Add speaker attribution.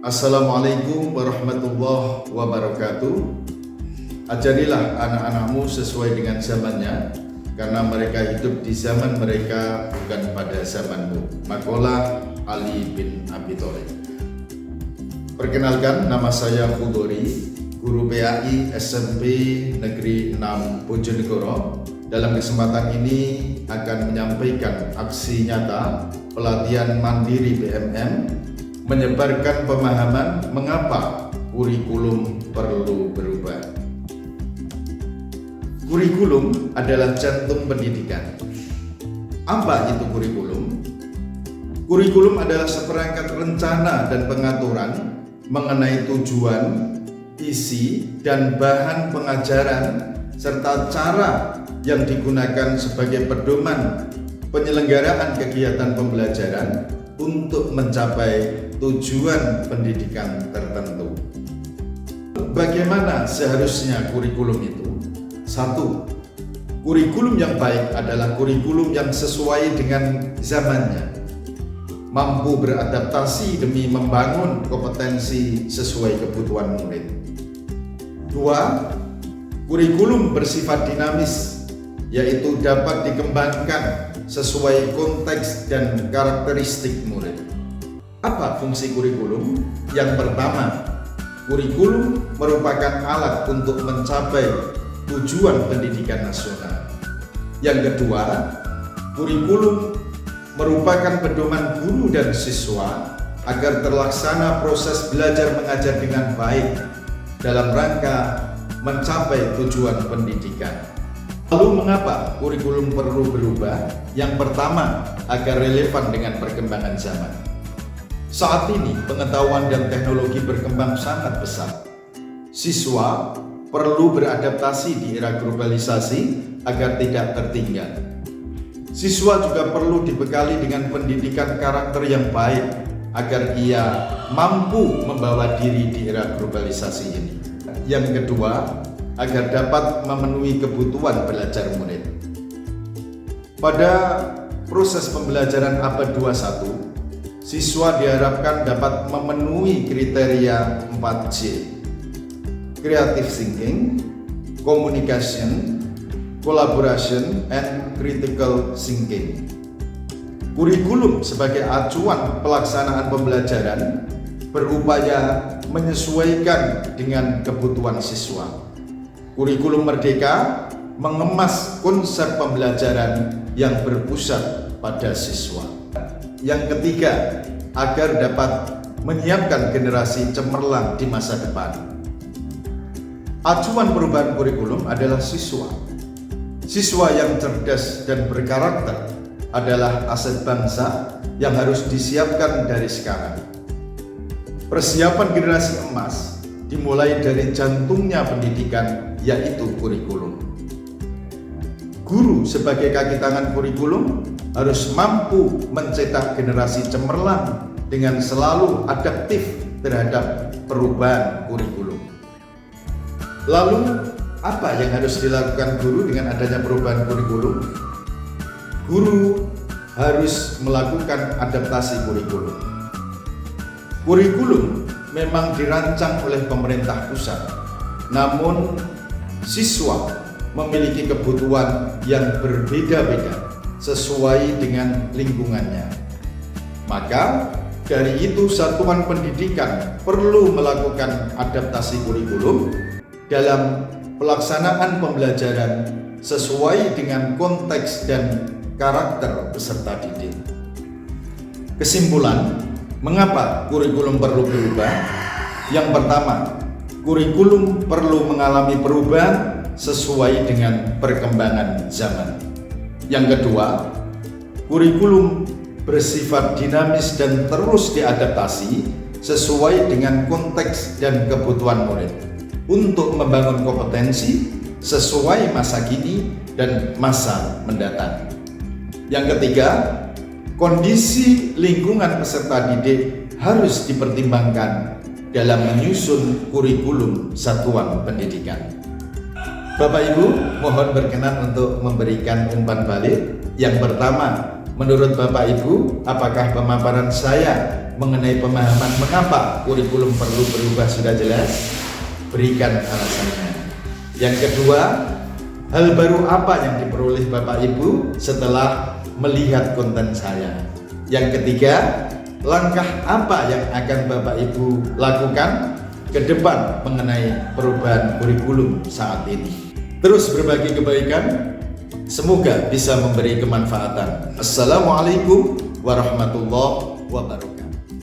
Speaker 1: Assalamualaikum warahmatullahi wabarakatuh. Ajarilah anak-anakmu sesuai dengan zamannya, karena mereka hidup di zaman mereka, bukan pada zamanmu. Maqalah Ali bin Abi Thalib. Perkenalkan, nama saya Khudori, guru PAI SMP Negeri 6 Bojonegoro. Dalam kesempatan ini akan menyampaikan aksi nyata pelatihan mandiri BMM menyebarkan pemahaman mengapa kurikulum perlu berubah. Kurikulum adalah jantung pendidikan. Apa itu kurikulum? Kurikulum adalah seperangkat rencana dan pengaturan mengenai tujuan, isi, dan bahan pengajaran serta cara yang digunakan sebagai pedoman penyelenggaraan kegiatan pembelajaran untuk mencapai tujuan pendidikan tertentu. Bagaimana seharusnya kurikulum itu? 1. Kurikulum yang baik adalah kurikulum yang sesuai dengan zamannya, mampu beradaptasi demi membangun kompetensi sesuai kebutuhan murid. 2. Kurikulum bersifat dinamis, yaitu dapat dikembangkan sesuai konteks dan karakteristik murid. Apa fungsi kurikulum? Yang pertama, kurikulum merupakan alat untuk mencapai tujuan pendidikan nasional. Yang kedua, kurikulum merupakan pedoman guru dan siswa agar terlaksana proses belajar mengajar dengan baik dalam rangka mencapai tujuan pendidikan. Lalu mengapa kurikulum perlu berubah? Yang pertama, agar relevan dengan perkembangan zaman. Saat ini pengetahuan dan teknologi berkembang sangat pesat. Siswa perlu beradaptasi di era globalisasi agar tidak tertinggal. Siswa juga perlu dibekali dengan pendidikan karakter yang baik agar ia mampu membawa diri di era globalisasi ini. Yang kedua, agar dapat memenuhi kebutuhan belajar murid. Pada proses pembelajaran abad 21, siswa diharapkan dapat memenuhi kriteria 4C: creative thinking, communication, collaboration, and critical thinking. Kurikulum sebagai acuan pelaksanaan pembelajaran berupaya menyesuaikan dengan kebutuhan siswa. Kurikulum merdeka mengemas konsep pembelajaran yang berpusat pada siswa. Yang ketiga, agar dapat menyiapkan generasi cemerlang di masa depan. Acuan perubahan kurikulum adalah siswa. Siswa yang cerdas dan berkarakter adalah aset bangsa yang harus disiapkan dari sekarang. Persiapan generasi emas dimulai dari jantungnya pendidikan, yaitu kurikulum. Guru sebagai kaki tangan kurikulum harus mampu mencetak generasi cemerlang dengan selalu adaptif terhadap perubahan kurikulum. Lalu, apa yang harus dilakukan guru dengan adanya perubahan kurikulum? Guru harus melakukan adaptasi kurikulum. Kurikulum memang dirancang oleh pemerintah pusat, namun siswa memiliki kebutuhan yang berbeda-beda sesuai dengan lingkungannya. Maka dari itu satuan pendidikan perlu melakukan adaptasi kurikulum dalam pelaksanaan pembelajaran sesuai dengan konteks dan karakter peserta didik. Kesimpulan, mengapa kurikulum perlu berubah? Yang pertama, kurikulum perlu mengalami perubahan sesuai dengan perkembangan zaman. Yang kedua, kurikulum bersifat dinamis dan terus diadaptasi sesuai dengan konteks dan kebutuhan murid untuk membangun kompetensi sesuai masa kini dan masa mendatang. Yang ketiga, kondisi lingkungan peserta didik harus dipertimbangkan dalam menyusun kurikulum satuan pendidikan. Bapak Ibu, mohon berkenan untuk memberikan umpan balik. Yang pertama, menurut Bapak Ibu, apakah pemaparan saya mengenai pemahaman mengapa kurikulum perlu berubah sudah jelas? Berikan alasannya. Yang kedua, hal baru apa yang diperoleh Bapak Ibu setelah melihat konten saya? Yang ketiga, langkah apa yang akan Bapak Ibu lakukan ke depan mengenai perubahan kurikulum saat ini? Terus berbagi kebaikan, semoga bisa memberi kemanfaatan. Assalamualaikum warahmatullahi wabarakatuh.